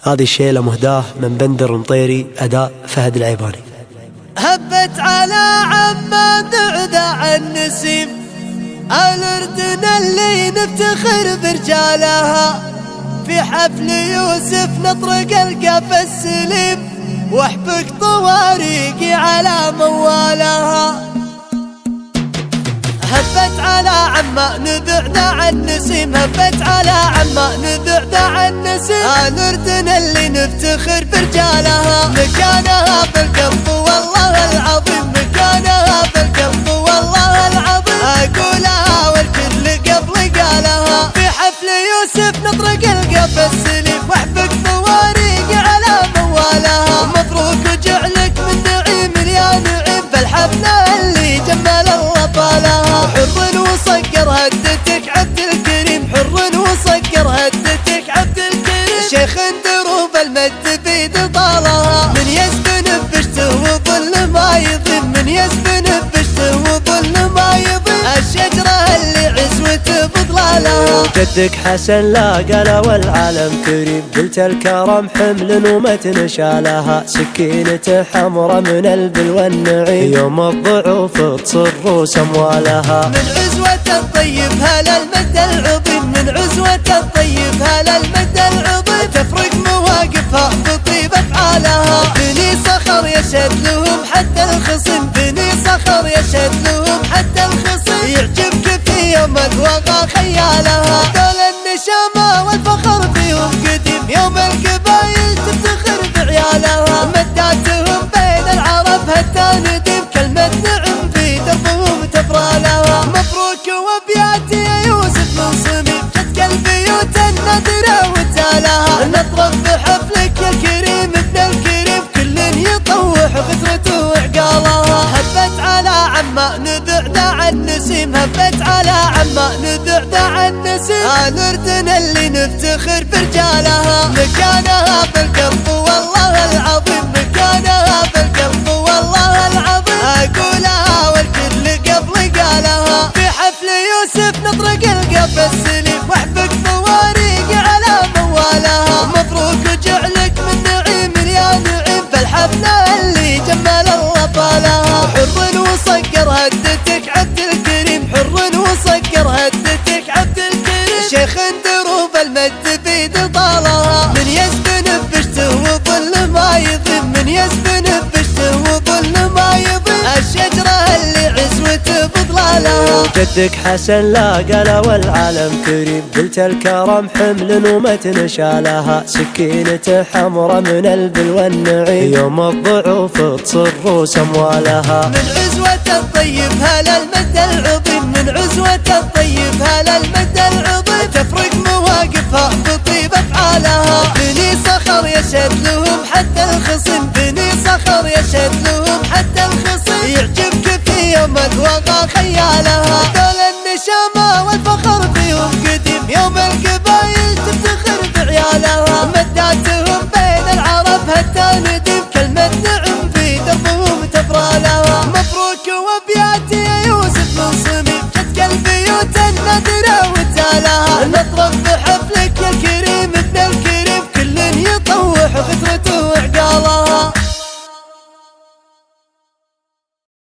هذه الشيلة مهداه من بندر مطيري، أداء فهد العيباني. هبت على عمان دعدع النسيم، الأردن اللي نفتخر برجالها، في حفل يوسف نطرق القف السليم، واحبك طواريقي على موالها. هبت على عمان دعدع النسيم، هبت على عمان دعدع النسيم، الأردن اللي نفتخر برجالها، مكانها بالقلب والله العظيم، مكانها بالقلب والله العظيم، أقولها والكل قبل قالها، في حفل يوسف نطرق القف السليم، واحبك طواريق على موالها، مبروك وجعلك من نعيم يا نعيم، بالحفلة اللي جمال الله طالها، حر وصقر هدتك عبد الكريم، حر وصقر هدتك عبد الكريم، شيخ دروب المد بيد طالها، من يسبن بشته وظل ما يضيم، من يسبن بشته وظل ما يضيم، الشجرة اللي عزوته بظلالها. جدك حسن لا قال والعالم كريم، قلت الكرم حمل ومتن شالها، سكينته حمرة من البلوى والنعيم، يوم الضعوف تصر اموالها، من عزوة الطيب هلا المد العظيم، من عزوة الطيب هلا المد العظيم، تفرق مواقفها بطيب افعالها، بني صخر يشهد لهم حتى الخصم، بني صخر يشهد لهم حتى الخصم، يعجبك في يوم الوغى خيالها، دول النشامة والفخر فيهم قديم، يوم القبايل تفتخر بعيالها، مداتهم بين العرب هتا نديم، كلمة نعم في دربهم تبرالها، مبروك وابياتي يا يوسف من صميم، جد البيوت النادرة وتالها، نطرب بحفلك يا كريم ابن الكريم، كل يطوح غدرته وعقالها، هبت على عمان دعدع النسيم، هبت على عمان دعدع النسيم، الأردن اللي نفتخر برجالها، مكانها بالقلب والله العظيم، مكانها بالقلب والله العظيم، أقولها والكل قبل قالها، في حفل يوسف نطرق القف السليم، واحبك طواريق على موالها، مبروك وجعلك من نعيم يا نعيم، بالحفلة اللي جمال الله طالها، حر وصقر هدتك عبد الكريم، حر وصقر هدتك عبد الكريم، شيخ دروب المد بيد طالها، من يسبن بشته وظل ما يضيم، من يسبن بشته وظل ما يضيم، الشجرة اللي عزوته بظلالها. جدك حسن لا قال والعالم كريم، قلت الكرم حمل ومتن شالها، سكينته حمرة من البلوى والنعيم، يوم الضعوف تصر اموالها، من عزوة الطيب هلا المد العظيم، من عزوة الطيب هلا المد العظيم، تفرق